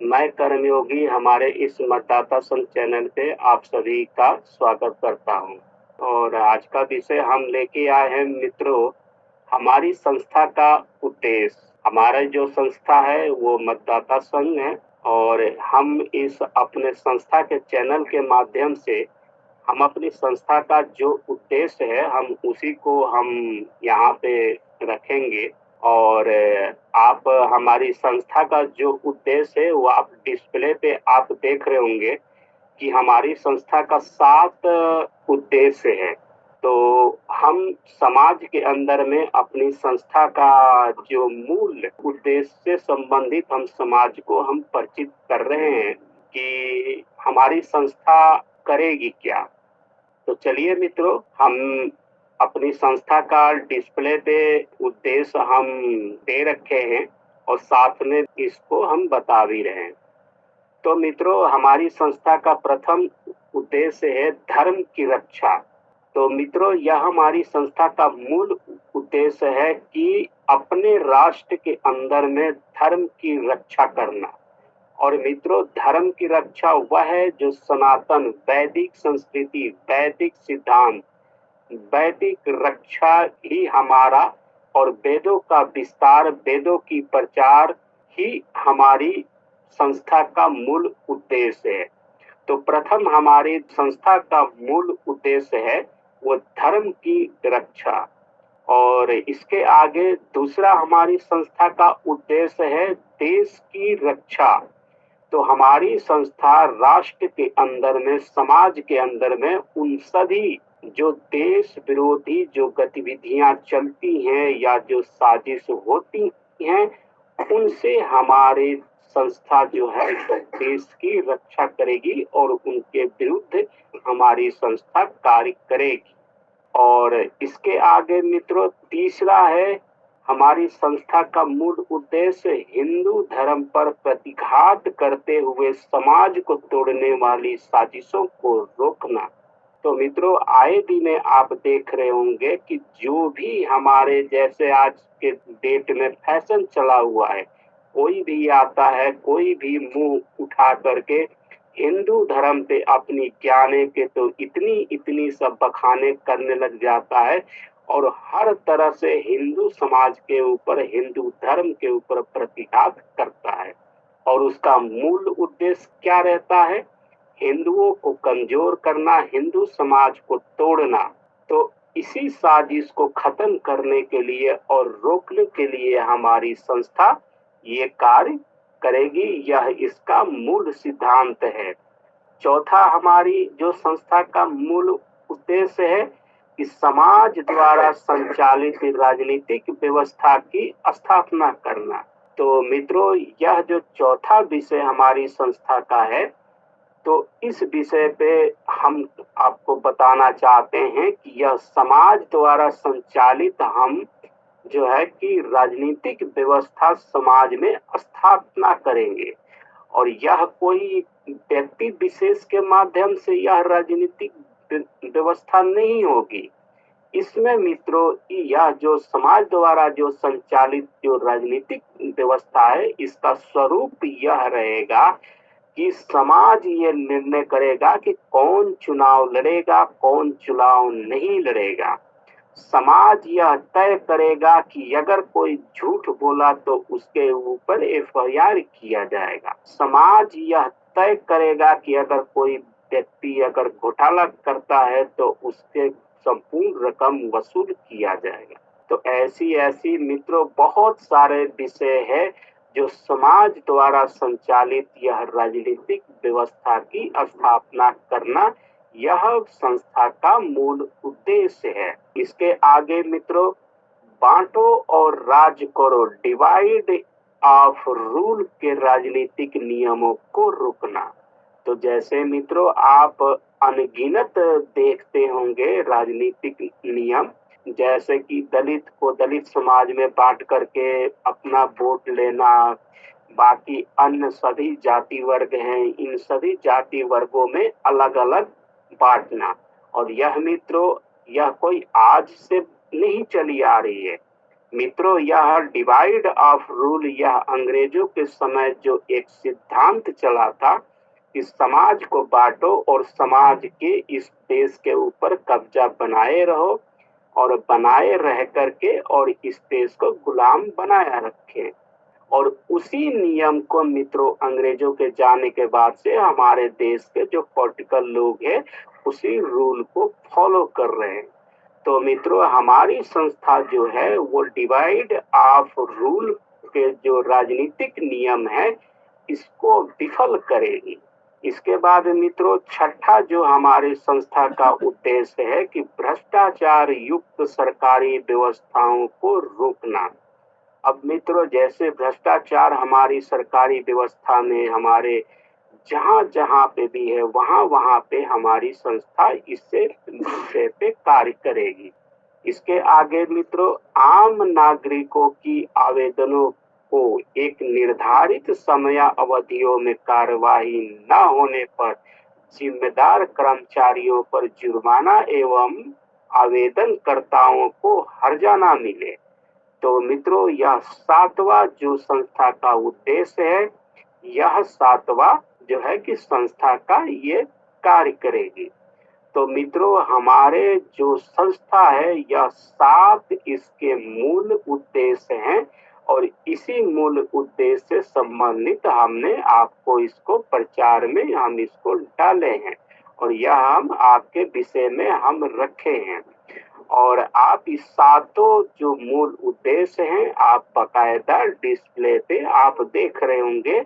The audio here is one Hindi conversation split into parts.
मैं कर्मयोगी हमारे इस मतदाता संघ चैनल पे आप सभी का स्वागत करता हूं। और आज का विषय हम लेके आए हैं मित्रों, हमारी संस्था का उद्देश्य। हमारा जो संस्था है वो मतदाता संघ है और हम इस अपने संस्था के चैनल के माध्यम से हम अपनी संस्था का जो उद्देश्य है हम उसी को हम यहाँ पे रखेंगे। और आप हमारी संस्था का जो उद्देश्य है वो आप डिस्प्ले पे आप देख रहे होंगे कि हमारी संस्था का 7 उद्देश्य है। तो हम समाज के अंदर में अपनी संस्था का जो मूल उद्देश्य से संबंधित हम समाज को हम परिचित कर रहे हैं कि हमारी संस्था करेगी क्या। तो चलिए मित्रों, हम अपनी संस्था का डिस्प्ले पे उद्देश्य हम दे रखे हैं और साथ में इसको हम बता भी रहे हैं। तो मित्रों, हमारी संस्था का प्रथम उद्देश्य है धर्म की रक्षा। तो मित्रों, यह हमारी संस्था का मूल उद्देश्य है कि अपने राष्ट्र के अंदर में धर्म की रक्षा करना। और मित्रों, धर्म की रक्षा वह है जो सनातन वैदिक संस्कृति, वैदिक सिद्धांत, वैदिक रक्षा ही हमारा और वेदों का विस्तार, वेदों की प्रचार ही हमारी संस्था का मूल उद्देश्य है। तो प्रथम हमारी संस्था का मूल उद्देश्य है वो धर्म की रक्षा। और इसके आगे दूसरा हमारी संस्था का उद्देश्य है देश की रक्षा। तो हमारी संस्था राष्ट्र के अंदर में, समाज के अंदर में उन सभी जो देश विरोधी जो गतिविधियां चलती हैं या जो साजिश होती हैं उनसे हमारी संस्था जो है देश की रक्षा करेगी और उनके विरुद्ध हमारी संस्था कार्य करेगी। और इसके आगे मित्रों तीसरा है हमारी संस्था का मूल उद्देश्य हिंदू धर्म पर प्रतिघात करते हुए समाज को तोड़ने वाली साजिशों को रोकना। तो मित्रों, आए दिन आप देख रहे होंगे कि जो भी हमारे जैसे आज के डेट में फैशन चला हुआ है, कोई भी आता है, कोई भी मुंह उठा करके हिंदू धर्म पे अपनी ज्ञाने के तो इतनी सब बखाने करने लग जाता है और हर तरह से हिंदू समाज के ऊपर, हिंदू धर्म के ऊपर प्रतिघात करता है। और उसका मूल उद्देश्य क्या रहता है? हिंदुओं को कमजोर करना, हिंदू समाज को तोड़ना। तो इसी साजिश को खत्म करने के लिए और रोकने के लिए हमारी संस्था ये कार्य करेगी, यह इसका मूल सिद्धांत है। चौथा हमारी जो संस्था का मूल उद्देश्य है कि समाज द्वारा संचालित राजनीतिक व्यवस्था की स्थापना करना। तो मित्रों, यह जो चौथा विषय हमारी संस्था का है, तो इस विषय पे हम आपको बताना चाहते हैं कि यह समाज द्वारा संचालित हम जो है कि राजनीतिक व्यवस्था समाज में स्थापना करेंगे। और यह कोई व्यक्ति विशेष के माध्यम से यह राजनीतिक व्यवस्था नहीं होगी। इसमें मित्रों यह जो समाज द्वारा जो संचालित जो राजनीतिक व्यवस्था है, इसका स्वरूप यह रहेगा कि समाज ये निर्णय करेगा कि कौन चुनाव लड़ेगा, कौन चुनाव नहीं लड़ेगा। समाज यह तय करेगा कि अगर कोई झूठ बोला तो उसके ऊपर एफआईआर किया जाएगा। समाज यह तय करेगा कि अगर कोई व्यक्ति अगर घोटाला करता है तो उसके संपूर्ण रकम वसूल किया जाएगा। तो ऐसी मित्रों बहुत सारे विषय है जो समाज द्वारा संचालित यह राजनीतिक व्यवस्था की स्थापना करना, यह संस्था का मूल उद्देश्य है। इसके आगे मित्रों बांटो और राज करो, डिवाइड ऑफ रूल के राजनीतिक नियमों को रोकना। तो जैसे मित्रों आप अनगिनत देखते होंगे राजनीतिक नियम, जैसे कि दलित को दलित समाज में बांट करके अपना वोट लेना, बाकी अन्य सभी जाति वर्ग हैं, इन सभी जाति वर्गों में अलग अलग बांटना। और यह मित्रों यह कोई आज से नहीं चली आ रही है, मित्रों, यह डिवाइड ऑफ रूल यह अंग्रेजों के समय जो एक सिद्धांत चला था कि समाज को बांटो और समाज के इस देश के ऊपर कब्जा बनाए रहो और बनाए रह करके और इस देश को गुलाम बनाया रखें। और उसी नियम को मित्रों अंग्रेजों के जाने के बाद से हमारे देश के जो पॉलिटिकल लोग हैं उसी रूल को फॉलो कर रहे हैं। तो मित्रों, हमारी संस्था जो है वो डिवाइड ऑफ रूल के जो राजनीतिक नियम है इसको विफल करेगी। इसके बाद मित्रों, छठा जो हमारी संस्था का उद्देश्य है कि भ्रष्टाचार युक्त सरकारी व्यवस्थाओं को रोकना। अब मित्रों, जैसे भ्रष्टाचार हमारी सरकारी व्यवस्था में हमारे जहाँ पे भी है वहाँ पे हमारी संस्था इससे विषय पे कार्य करेगी। इसके आगे मित्रों, आम नागरिकों की आवेदनों को एक निर्धारित समय अवधियों में कार्यवाही न होने पर जिम्मेदार कर्मचारियों पर जुर्माना एवं आवेदनकर्ताओं को हर्जाना मिले। तो मित्रों, यह सातवां जो संस्था का उद्देश्य है, यह सातवां जो है कि संस्था का ये कार्य करेगी। तो मित्रों, हमारे जो संस्था है यह 7 इसके मूल उद्देश्य हैं और इसी मूल उद्देश्य से संबंधित हमने आपको इसको प्रचार में हम इसको डाले हैं और यह हम आपके विषय में हम रखे हैं। और आप इस सातों जो मूल उद्देश्य हैं आप बकायदा डिस्प्ले पे आप देख रहे होंगे।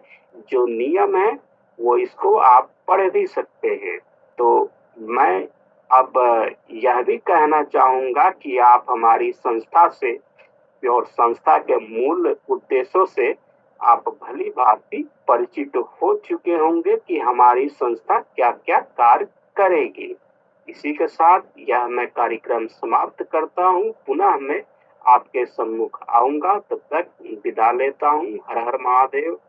जो नियम है वो इसको आप पढ़ भी सकते हैं। तो मैं अब यह भी कहना चाहूंगा कि आप हमारी संस्था से और संस्था के मूल उद्देश्यों से आप भली भांति परिचित हो चुके होंगे कि हमारी संस्था क्या क्या कार्य करेगी। इसी के साथ यह मैं कार्यक्रम समाप्त करता हूँ। पुनः मैं आपके सम्मुख आऊंगा, तब तक विदा लेता हूँ। हर हर महादेव।